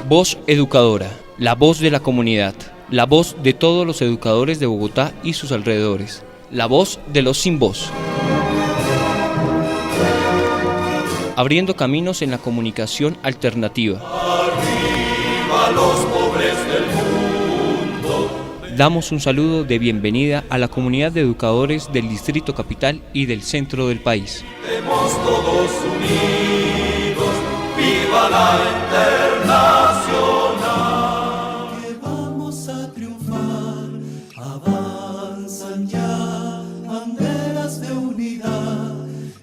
Voz Educadora, la voz de la comunidad, la voz de todos los educadores de Bogotá y sus alrededores, la voz de los sin voz. Abriendo caminos en la comunicación alternativa. Arriba los pobres del mundo. Damos un saludo de bienvenida a la comunidad de educadores del Distrito Capital y del centro del país. Estemos todos unidos, viva la Internacional. Que vamos a triunfar, avanzan ya banderas de unidad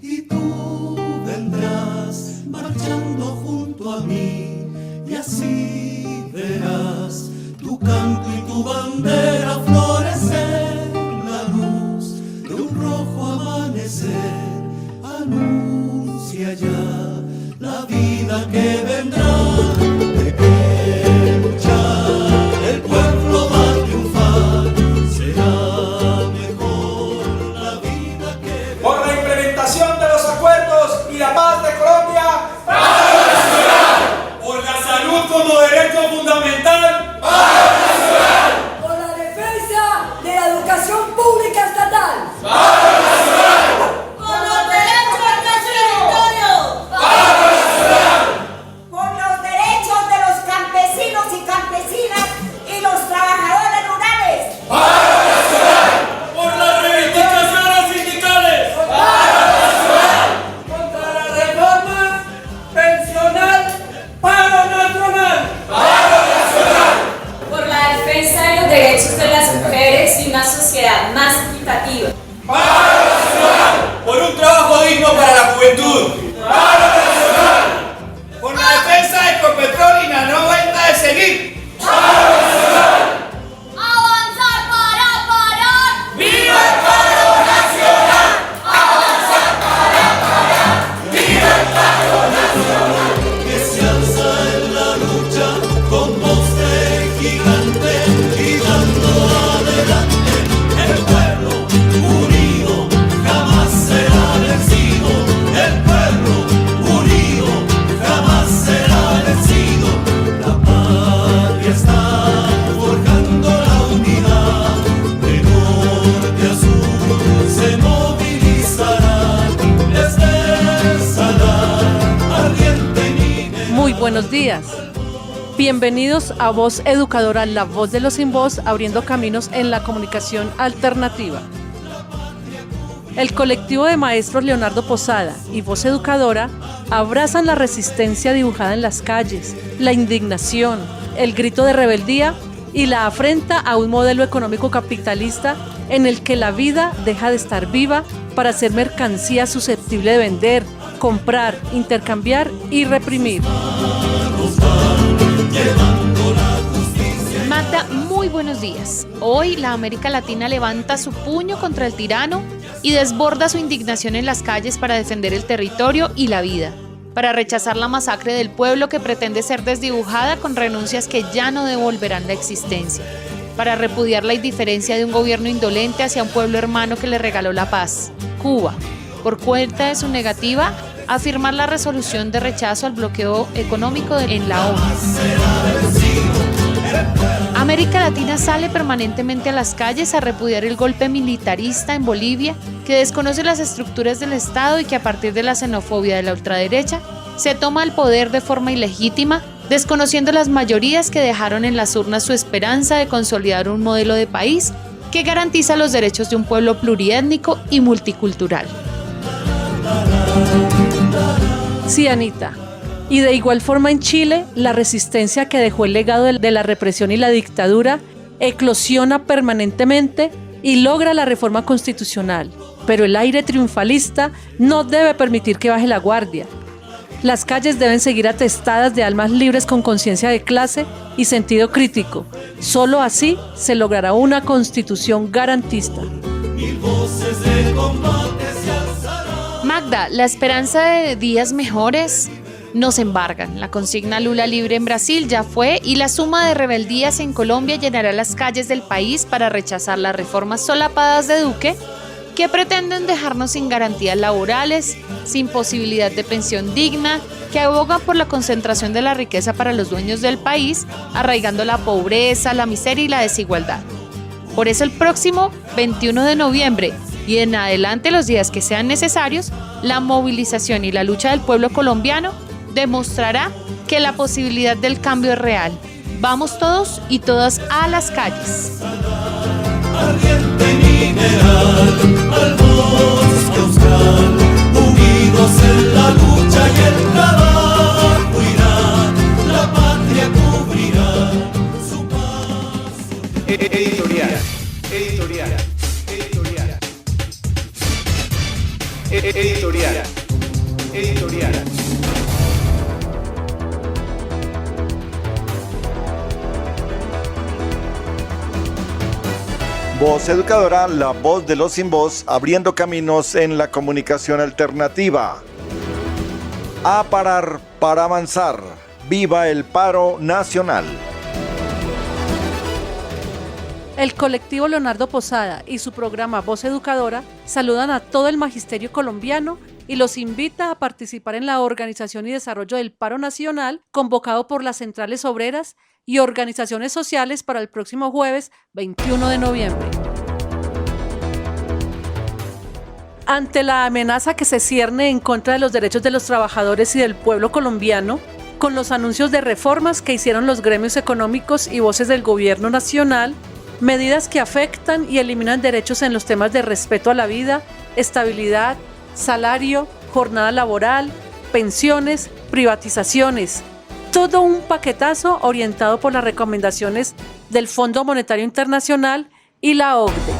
y tú vendrás marchando junto a mí y así verás tu canto y tu bandera florecer, la luz de un rojo amanecer anuncia ya la vida que vendrá. De que luchar el pueblo va a triunfar, será mejor la vida que vendrá. Por la implementación de los acuerdos y la paz de Colombia. ¡Paro Nacional! Por la salud como derecho fundamental. ¡Paro Nacional! Por la defensa de la educación pública estatal. ¡Paro Nacional! Por los derechos del territorio. ¡Paro Nacional! Por los derechos de los campesinos y campesinas y los trabajadores rurales. ¡Paro Nacional! Por las reivindicaciones sindicales. ¡Paro Nacional! Contra la reforma pensional. Paro nacional. ¡Paro Nacional! Por la defensa de los derechos de las mujeres y una sociedad más equitativa. ¡Paro Nacional! Por un trabajo digno para la juventud. ¡Paro Nacional! Por la defensa de Ecopetrol y la no venta de seguir. ¡Paro Nacional! Avanzar para parar. ¡Viva el paro nacional! ¡Avanzar para parar! ¡Viva el paro nacional! Que se alza en la lucha con voz de gigante y dando adelante. El pueblo unido jamás será vencido. El pueblo unido jamás será vencido. La patria está forjando la unidad. De norte a sur se movilizarán desde el salar ardiente y Muy buenos días. Bienvenidos a Voz Educadora, la voz de los sin voz, abriendo caminos en la comunicación alternativa. El colectivo de maestros Leonardo Posada y Voz Educadora abrazan la resistencia dibujada en las calles, la indignación, el grito de rebeldía y la afrenta a un modelo económico capitalista en el que la vida deja de estar viva para ser mercancía susceptible de vender, comprar, intercambiar y reprimir. Magda, muy buenos días. Hoy la América Latina levanta su puño contra el tirano y desborda su indignación en las calles para defender el territorio y la vida, para rechazar la masacre del pueblo que pretende ser desdibujada con renuncias que ya no devolverán la existencia, para repudiar la indiferencia de un gobierno indolente hacia un pueblo hermano que le regaló la paz, Cuba, por cuenta de su negativa a firmar la resolución de rechazo al bloqueo económico en la ONU. América Latina sale permanentemente a las calles a repudiar el golpe militarista en Bolivia, que desconoce las estructuras del Estado y que a partir de la xenofobia de la ultraderecha se toma el poder de forma ilegítima, desconociendo las mayorías que dejaron en las urnas su esperanza de consolidar un modelo de país que garantiza los derechos de un pueblo pluriétnico y multicultural. Sí, Anita. Y de igual forma en Chile, la resistencia que dejó el legado de la represión y la dictadura eclosiona permanentemente y logra la reforma constitucional. Pero el aire triunfalista no debe permitir que baje la guardia. Las calles deben seguir atestadas de almas libres con conciencia de clase y sentido crítico. Solo así se logrará una constitución garantista. Magda, la esperanza de días mejores nos embargan. La consigna Lula libre en Brasil ya fue y la suma de rebeldías en Colombia llenará las calles del país para rechazar las reformas solapadas de Duque que pretenden dejarnos sin garantías laborales, sin posibilidad de pensión digna, que abogan por la concentración de la riqueza para los dueños del país, arraigando la pobreza, la miseria y la desigualdad. Por eso el próximo 21 de noviembre y en adelante los días que sean necesarios, la movilización y la lucha del pueblo colombiano demostrará que la posibilidad del cambio es real. Vamos todos y todas a las calles. Ardiente mineral, al bosque austral, unidos en la lucha y el trabajo irán, la patria cubrirá su paso. Editorial. Voz Educadora, la voz de los sin voz, abriendo caminos en la comunicación alternativa. A parar para avanzar. Viva el paro nacional. El colectivo Leonardo Posada y su programa Voz Educadora saludan a todo el magisterio colombiano y los invita a participar en la organización y desarrollo del paro nacional convocado por las centrales obreras y organizaciones sociales para el próximo jueves 21 de noviembre. Ante la amenaza que se cierne en contra de los derechos de los trabajadores y del pueblo colombiano, con los anuncios de reformas que hicieron los gremios económicos y voces del gobierno nacional, medidas que afectan y eliminan derechos en los temas de respeto a la vida, estabilidad, salario, jornada laboral, pensiones, privatizaciones, todo un paquetazo orientado por las recomendaciones del Fondo Monetario Internacional y la OCDE.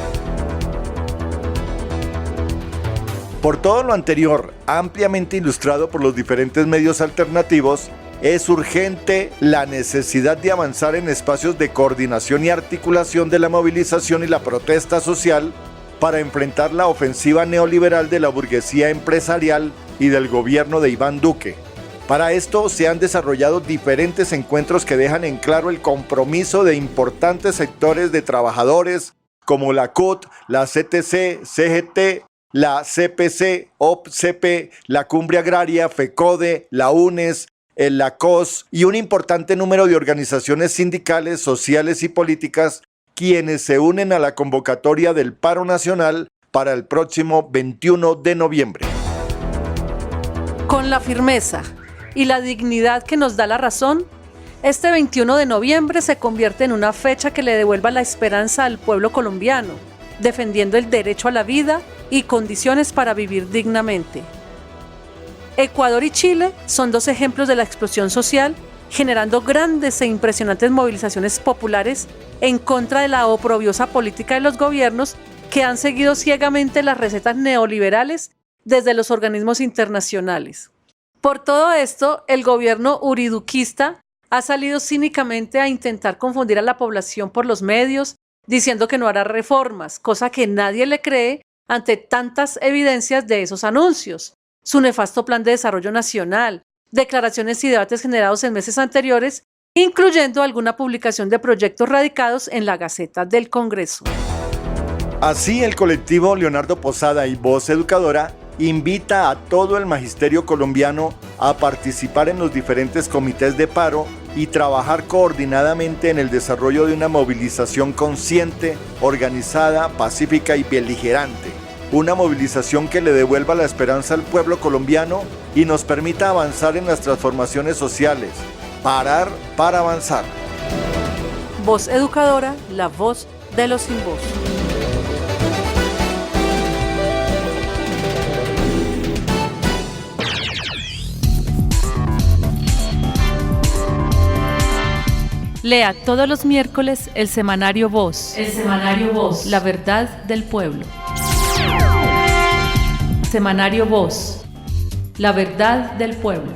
Por todo lo anterior, ampliamente ilustrado por los diferentes medios alternativos, es urgente la necesidad de avanzar en espacios de coordinación y articulación de la movilización y la protesta social para enfrentar la ofensiva neoliberal de la burguesía empresarial y del gobierno de Iván Duque. Para esto se han desarrollado diferentes encuentros que dejan en claro el compromiso de importantes sectores de trabajadores como la CUT, la CTC, CGT, la CPC, OPCP, la Cumbre Agraria, FECODE, la UNES, la COS y un importante número de organizaciones sindicales, sociales y políticas quienes se unen a la convocatoria del paro nacional para el próximo 21 de noviembre. Con la firmeza y la dignidad que nos da la razón, este 21 de noviembre se convierte en una fecha que le devuelva la esperanza al pueblo colombiano, defendiendo el derecho a la vida y condiciones para vivir dignamente. Ecuador y Chile son dos ejemplos de la explosión social, generando grandes e impresionantes movilizaciones populares en contra de la oprobiosa política de los gobiernos que han seguido ciegamente las recetas neoliberales desde los organismos internacionales. Por todo esto, el gobierno uriduquista ha salido cínicamente a intentar confundir a la población por los medios, diciendo que no hará reformas, cosa que nadie le cree ante tantas evidencias de esos anuncios. Su nefasto plan de desarrollo nacional, declaraciones y debates generados en meses anteriores, incluyendo alguna publicación de proyectos radicados en la Gaceta del Congreso. Así, el colectivo Leonardo Posada y Voz Educadora invita a todo el magisterio colombiano a participar en los diferentes comités de paro y trabajar coordinadamente en el desarrollo de una movilización consciente, organizada, pacífica y beligerante. Una movilización que le devuelva la esperanza al pueblo colombiano y nos permita avanzar en las transformaciones sociales. Parar para avanzar. Voz Educadora, la voz de los sin voz. Lea todos los miércoles el semanario Voz. El semanario Voz. La verdad del pueblo. Semanario Voz. La verdad del pueblo.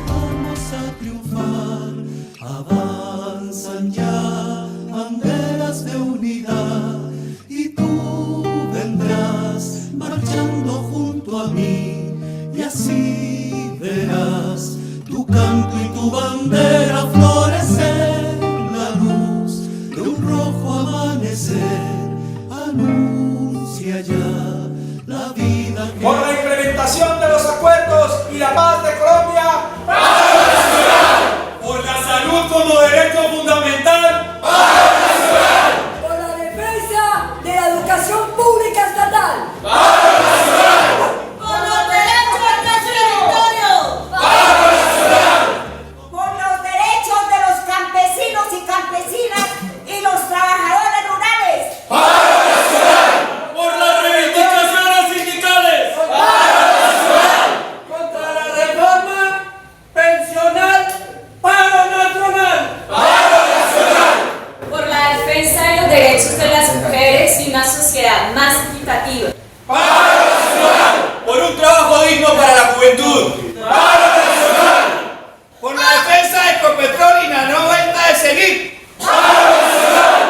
Vamos a triunfar, avanzan ya banderas de unidad y tú vendrás marchando junto a mí y así verás tu canto y tu bandera florecer, la luz de un rojo amanecer implementación de los acuerdos y la paz de Colombia. ¡Paro nacional! Por la salud como derecho fundamental. ¡Paro nacional! Por la defensa de la educación pública estatal. ¡Paro nacional! Por los derechos del territorio. ¡Paro nacional! Por los derechos de los campesinos y campesinas y los trabajadores rurales. ¡Paro nacional! Por las reivindicaciones sindicales. ¡Paro nacional! Contra la reforma pensional. Paro nacional. ¡Paro nacional! Por la defensa de los derechos de las mujeres y una sociedad más equitativa. ¡Paro nacional! Por un trabajo digno para la juventud. ¡Paro nacional! Por la defensa de Ecopetrol y la no venta de seguir. ¡Paro nacional!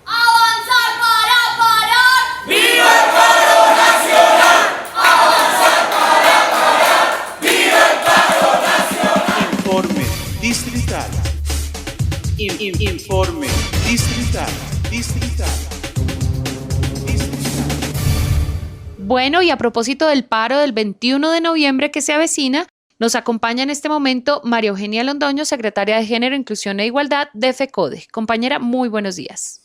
Avanzar para parar. ¡Viva el paro nacional! ¡Avanzar para parar! ¡Viva el paro nacional! Informe distrital. Informe distrital. Bueno, y a propósito del paro del 21 de noviembre que se avecina, nos acompaña en este momento María Eugenia Londoño, secretaria de Género, Inclusión e Igualdad de FECODE. Compañera, muy buenos días.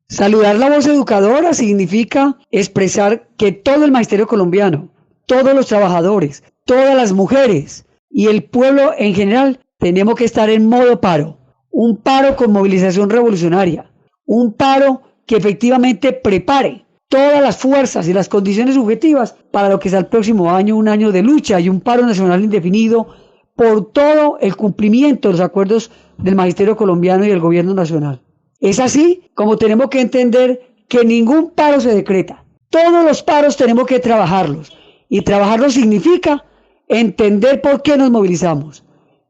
Saludar la voz educadora significa expresar que todo el magisterio colombiano, todos los trabajadores, todas las mujeres y el pueblo en general tenemos que estar en modo paro. Un paro con movilización revolucionaria. Un paro que efectivamente prepare todas las fuerzas y las condiciones subjetivas para lo que sea el próximo año, un año de lucha y un paro nacional indefinido por todo el cumplimiento de los acuerdos del magisterio colombiano y del gobierno nacional. Es así como tenemos que entender que ningún paro se decreta. Todos los paros tenemos que trabajarlos. Y trabajarlos significa entender por qué nos movilizamos.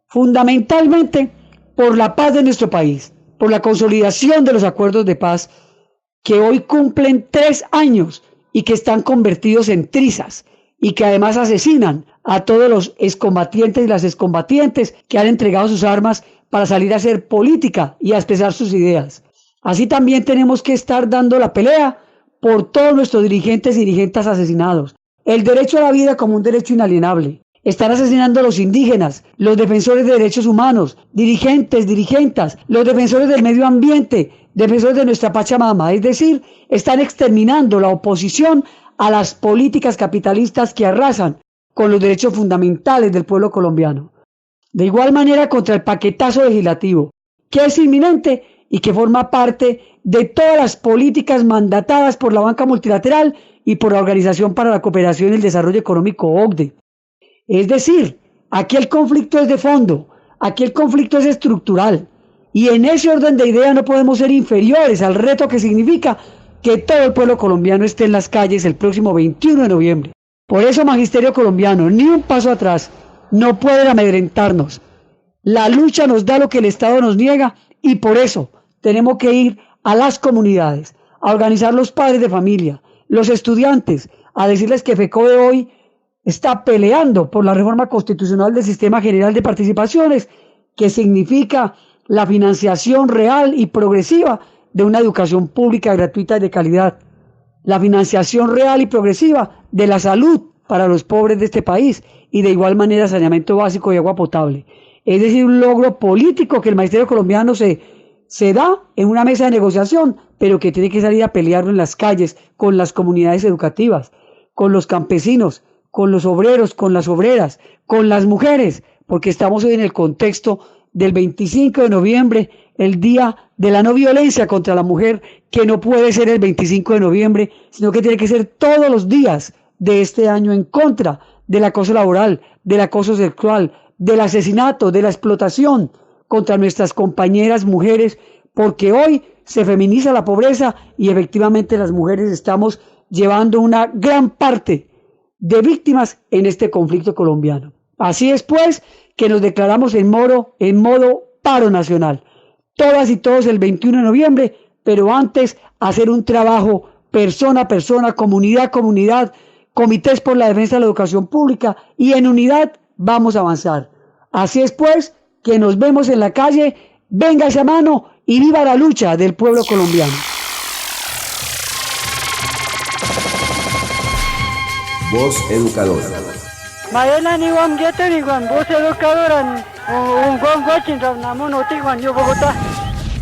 Fundamentalmente por la paz de nuestro país, por la consolidación de los acuerdos de paz que hoy cumplen 3 años y que están convertidos en trizas y que además asesinan a todos los excombatientes y las excombatientes que han entregado sus armas para salir a hacer política y a expresar sus ideas. Así también tenemos que estar dando la pelea por todos nuestros dirigentes y dirigentes asesinados. El derecho a la vida como un derecho inalienable. Están asesinando a los indígenas, los defensores de derechos humanos, dirigentes, dirigentas, los defensores del medio ambiente, defensores de nuestra Pachamama. Es decir, están exterminando la oposición a las políticas capitalistas que arrasan con los derechos fundamentales del pueblo colombiano. De igual manera contra el paquetazo legislativo, que es inminente y que forma parte de todas las políticas mandatadas por la banca multilateral y por la Organización para la Cooperación y el Desarrollo Económico, OCDE. Es decir, aquí el conflicto es de fondo, aquí el conflicto es estructural, y en ese orden de ideas no podemos ser inferiores al reto que significa que todo el pueblo colombiano esté en las calles el próximo 21 de noviembre. Por eso, magisterio colombiano, ni un paso atrás, no pueden amedrentarnos. La lucha nos da lo que el Estado nos niega y por eso tenemos que ir a las comunidades, a organizar los padres de familia, los estudiantes, a decirles que FECODE hoy está peleando por la reforma constitucional del Sistema General de Participaciones, que significa la financiación real y progresiva de una educación pública gratuita y de calidad, la financiación real y progresiva de la salud para los pobres de este país y de igual manera saneamiento básico y agua potable. Es decir, un logro político que el magisterio colombiano se da en una mesa de negociación, pero que tiene que salir a pelearlo en las calles, con las comunidades educativas, con los campesinos, con los obreros, con las obreras, con las mujeres, porque estamos hoy en el contexto del 25 de noviembre, el Día de la No Violencia contra la Mujer, que no puede ser el 25 de noviembre, sino que tiene que ser todos los días de este año en contra del acoso laboral, del acoso sexual, del asesinato, de la explotación contra nuestras compañeras mujeres, porque hoy se feminiza la pobreza y efectivamente las mujeres estamos llevando una gran parte de víctimas en este conflicto colombiano. Así es pues que nos declaramos en modo paro nacional, todas y todos el 21 de noviembre, pero antes hacer un trabajo persona a persona, comunidad a comunidad, comités por la defensa de la educación pública y en unidad vamos a avanzar. Así es pues que nos vemos en la calle, venga esa mano y viva la lucha del pueblo colombiano. Voz Educadora. Maena ni wam geto ni wam voz educadora un guachin ramnamo noti wan yo Bogotá.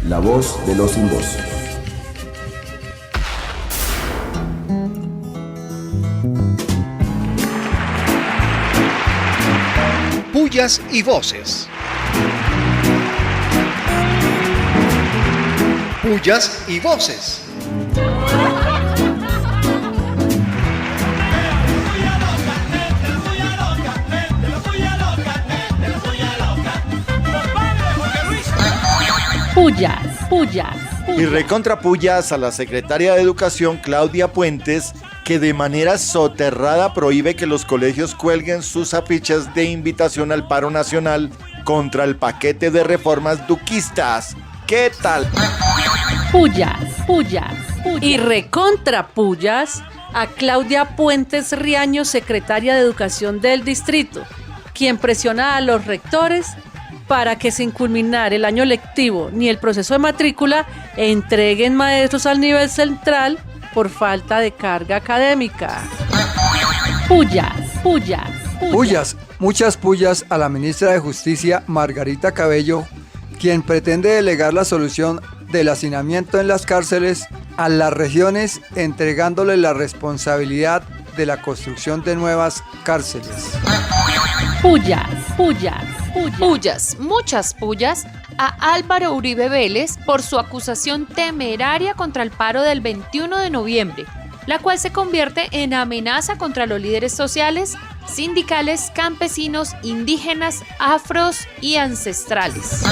La voz de los sin voz. Pullas y voces. Pullas y voces. Pullas, pullas. Y recontra pullas a la secretaria de Educación, Claudia Puentes, que de manera soterrada prohíbe que los colegios cuelguen sus afiches de invitación al paro nacional contra el paquete de reformas duquistas. ¿Qué tal? Pullas, pullas, pullas. Y recontra pullas a Claudia Puentes Riaño, secretaria de Educación del distrito, quien presiona a los rectores para que sin culminar el año lectivo ni el proceso de matrícula entreguen maestros al nivel central por falta de carga académica. Pullas, pullas, pullas. Pullas, muchas pullas a la ministra de Justicia, Margarita Cabello, quien pretende delegar la solución del hacinamiento en las cárceles a las regiones, entregándole la responsabilidad de la construcción de nuevas cárceles. Pullas, pullas. Pullas, muchas pullas a Álvaro Uribe Vélez por su acusación temeraria contra el paro del 21 de noviembre, la cual se convierte en amenaza contra los líderes sociales, sindicales, campesinos, indígenas, afros y ancestrales.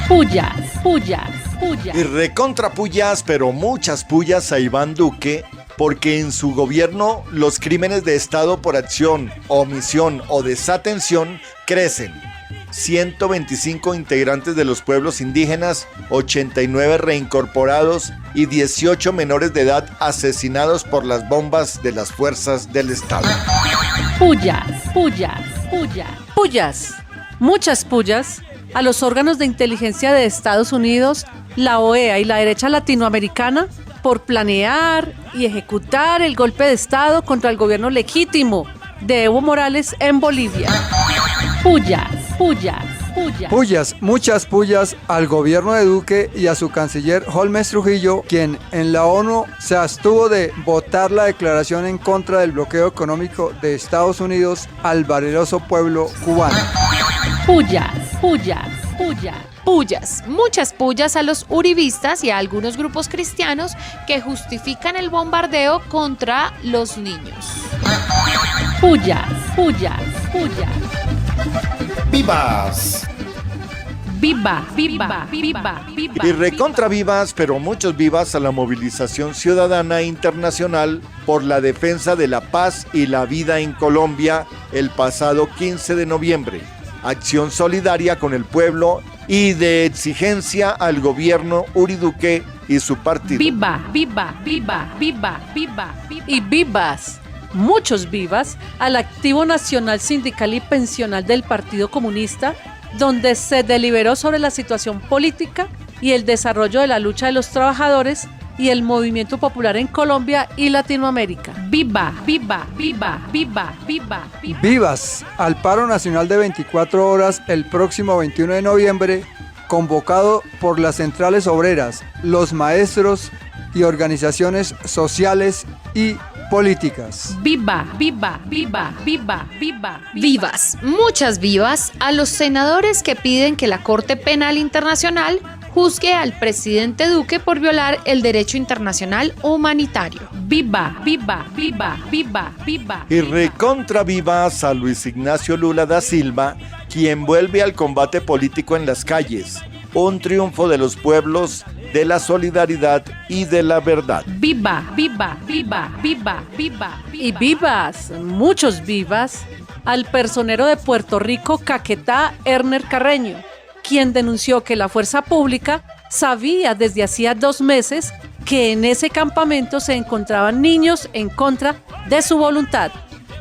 Pullas, pullas, pullas. Y recontra pullas, pero muchas pullas a Iván Duque, porque en su gobierno los crímenes de Estado por acción, omisión o desatención crecen. 125 integrantes de los pueblos indígenas, 89 reincorporados y 18 menores de edad asesinados por las bombas de las fuerzas del Estado. Pullas, pullas, pullas. Pullas, muchas pullas a los órganos de inteligencia de Estados Unidos, la OEA y la derecha latinoamericana por planear y ejecutar el golpe de Estado contra el gobierno legítimo de Evo Morales en Bolivia. Pullas, pullas, pullas. Pullas, muchas pullas al gobierno de Duque y a su canciller Holmes Trujillo, quien en la ONU se abstuvo de votar la declaración en contra del bloqueo económico de Estados Unidos al valeroso pueblo cubano. Pullas, pullas, pullas. Pullas, muchas pullas a los uribistas y a algunos grupos cristianos que justifican el bombardeo contra los niños. Pullas, pullas, pullas. ¡Vivas! Viva, viva, viva, viva. Y recontra vivas, pero muchos vivas a la movilización ciudadana internacional por la defensa de la paz y la vida en Colombia el pasado 15 de noviembre. Acción solidaria con el pueblo y de exigencia al gobierno Uriduque y su partido. Viva, viva, viva, viva, viva, viva. Y vivas, muchos vivas, al activo nacional sindical y pensional del Partido Comunista, donde se deliberó sobre la situación política y el desarrollo de la lucha de los trabajadores y el movimiento popular en Colombia y Latinoamérica. Viva, viva, viva, viva, viva, viva. Vivas al paro nacional de 24 horas el próximo 21 de noviembre, convocado por las centrales obreras, los maestros y organizaciones sociales y políticas. Viva, viva, viva, viva, viva, viva. Vivas, muchas vivas a los senadores que piden que la Corte Penal Internacional juzgue al presidente Duque por violar el derecho internacional humanitario. Viva, viva, viva, viva, viva. Y recontra vivas a Luis Ignacio Lula da Silva, quien vuelve al combate político en las calles. Un triunfo de los pueblos, de la solidaridad y de la verdad. Viva, viva, viva, viva, viva. Y vivas, muchos vivas, al personero de Puerto Rico, Caquetá, Erner Carreño, quien denunció que la fuerza pública sabía desde hacía 2 meses que en ese campamento se encontraban niños en contra de su voluntad.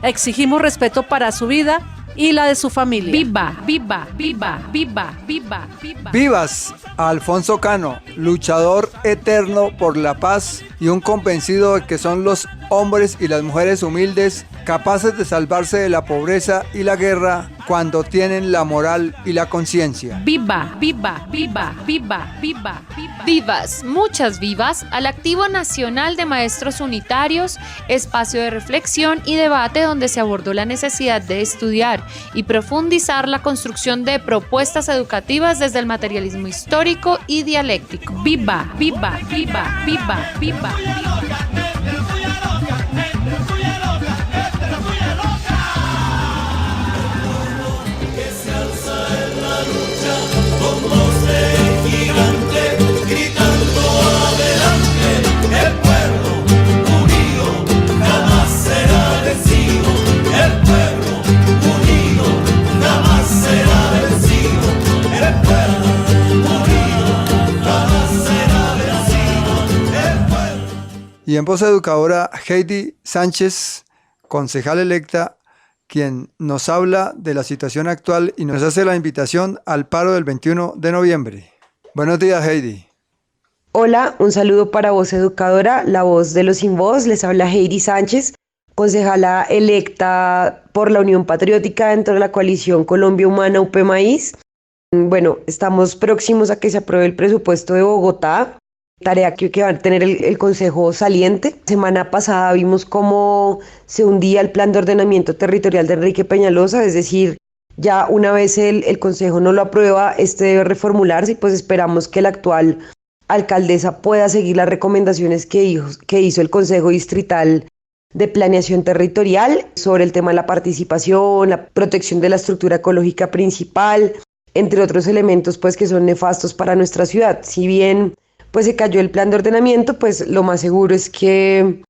Exigimos respeto para su vida y la de su familia. Viva, viva, viva, viva, viva, viva. Vivas a Alfonso Cano, luchador eterno por la paz y un convencido de que son los hombres y las mujeres humildes capaces de salvarse de la pobreza y la guerra cuando tienen la moral y la conciencia. Viva, viva, viva, viva, viva, viva. Vivas, muchas vivas, al Activo Nacional de Maestros Unitarios, espacio de reflexión y debate donde se abordó la necesidad de estudiar y profundizar la construcción de propuestas educativas desde el materialismo histórico y dialéctico. Viva, viva, viva, viva, viva, viva. Y en voz educadora, Heidi Sánchez, concejal electa, quien nos habla de la situación actual y nos hace la invitación al paro del 21 de noviembre. Buenos días, Heidi. Hola, un saludo para Voz Educadora, la voz de los sin voz. Les habla Heidi Sánchez, concejala electa por la Unión Patriótica dentro de la coalición Colombia Humana UP Maíz. Bueno, estamos próximos a que se apruebe el presupuesto de Bogotá, tarea que va a tener el Consejo saliente. Semana pasada vimos cómo se hundía el plan de ordenamiento territorial de Enrique Peñalosa, es decir, ya una vez el Consejo no lo aprueba, este debe reformularse y pues esperamos que la actual alcaldesa pueda seguir las recomendaciones que hizo el Consejo Distrital de Planeación Territorial sobre el tema de la participación, la protección de la estructura ecológica principal, entre otros elementos pues que son nefastos para nuestra ciudad. Si bien pues se cayó el plan de ordenamiento, pues lo más seguro es que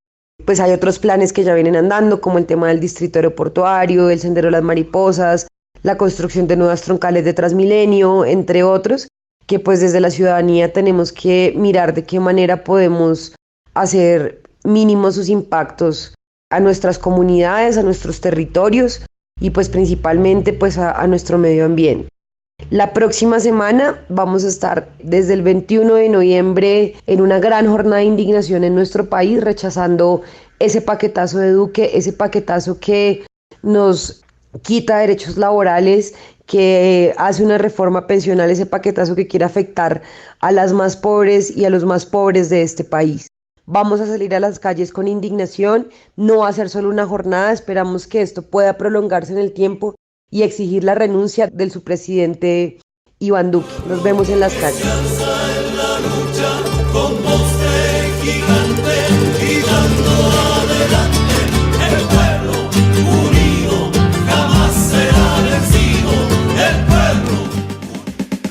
pues hay otros planes que ya vienen andando, como el tema del distrito aeroportuario, el sendero de las mariposas, la construcción de nuevas troncales de Transmilenio, entre otros, que pues desde la ciudadanía tenemos que mirar de qué manera podemos hacer mínimos sus impactos a nuestras comunidades, a nuestros territorios y pues principalmente pues a nuestro medio ambiente. La próxima semana vamos a estar desde el 21 de noviembre en una gran jornada de indignación en nuestro país, rechazando ese paquetazo de Duque, ese paquetazo que nos quita derechos laborales, que hace una reforma pensional, ese paquetazo que quiere afectar a las más pobres y a los más pobres de este país. Vamos a salir a las calles con indignación, no va a ser solo una jornada, esperamos que esto pueda prolongarse en el tiempo y exigir la renuncia del subpresidente Iván Duque. Nos vemos en las calles.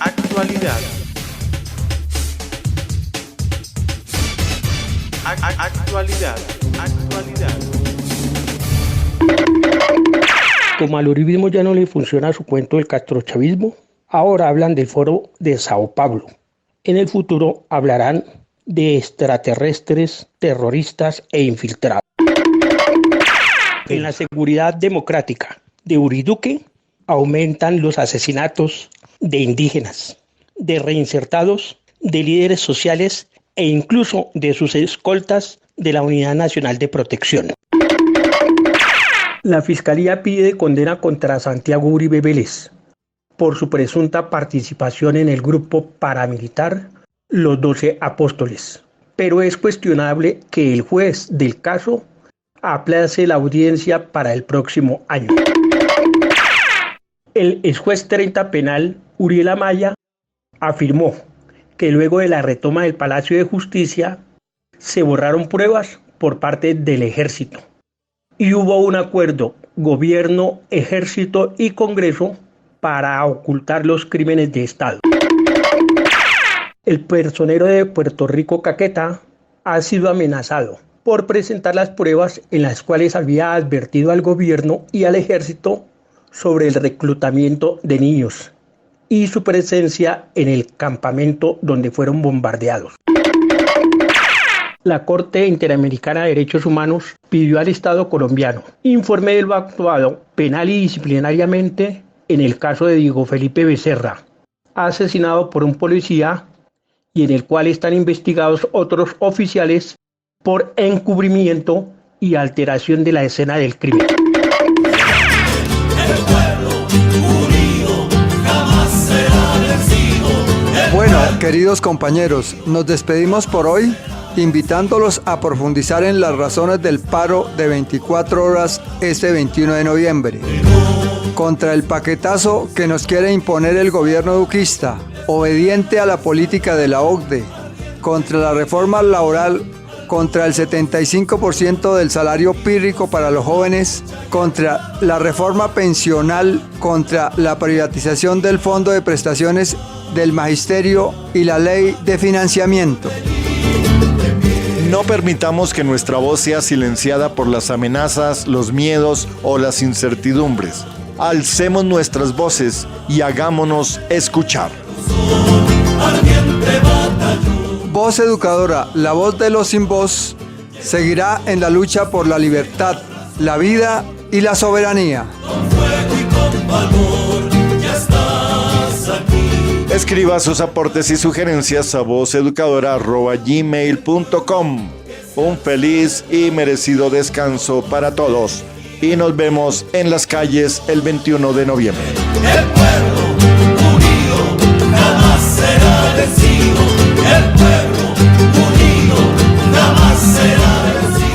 Actualidad. Actualidad. Como al uribismo ya no le funciona su cuento del castrochavismo, ahora hablan del foro de Sao Paulo. En el futuro hablarán de extraterrestres, terroristas e infiltrados. En la seguridad democrática de Uriduque aumentan los asesinatos de indígenas, de reinsertados, de líderes sociales e incluso de sus escoltas de la Unidad Nacional de Protección. La Fiscalía pide condena contra Santiago Uribe Vélez por su presunta participación en el grupo paramilitar Los 12 Apóstoles, pero es cuestionable que el juez del caso aplace la audiencia para el próximo año. El exjuez 30 penal Uriel Amaya afirmó que luego de la retoma del Palacio de Justicia se borraron pruebas por parte del ejército y hubo un acuerdo gobierno, ejército y Congreso para ocultar los crímenes de Estado. El personero de Puerto Rico Caquetá ha sido amenazado por presentar las pruebas en las cuales había advertido al gobierno y al ejército sobre el reclutamiento de niños y su presencia en el campamento donde fueron bombardeados. La Corte Interamericana de Derechos Humanos pidió al Estado colombiano informe de lo actuado penal y disciplinariamente en el caso de Diego Felipe Becerra, asesinado por un policía y en el cual están investigados otros oficiales por encubrimiento y alteración de la escena del crimen. Bueno, queridos compañeros, nos despedimos por hoy invitándolos a profundizar en las razones del paro de 24 horas este 21 de noviembre. Contra el paquetazo que nos quiere imponer el gobierno duquista, obediente a la política de la OCDE, contra la reforma laboral, contra el 75% del salario pírrico para los jóvenes, contra la reforma pensional, contra la privatización del Fondo de Prestaciones del Magisterio y la Ley de Financiamiento. No permitamos que nuestra voz sea silenciada por las amenazas, los miedos o las incertidumbres. Alcemos nuestras voces y hagámonos escuchar. Voz Educadora, la voz de los sin voz, seguirá en la lucha por la libertad, la vida y la soberanía. Escriba sus aportes y sugerencias a voceducadora@gmail.com. Un feliz y merecido descanso para todos y nos vemos en las calles el 21 de noviembre. El pueblo unido jamás será vencido. El pueblo unido jamás será vencido.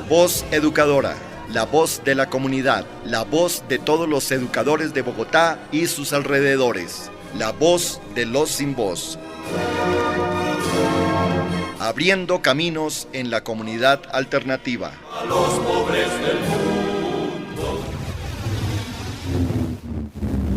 Voz Educadora, la voz de la comunidad, la voz de todos los educadores de Bogotá y sus alrededores, la voz de los sin voz. Abriendo caminos en la comunidad alternativa. A los pobres del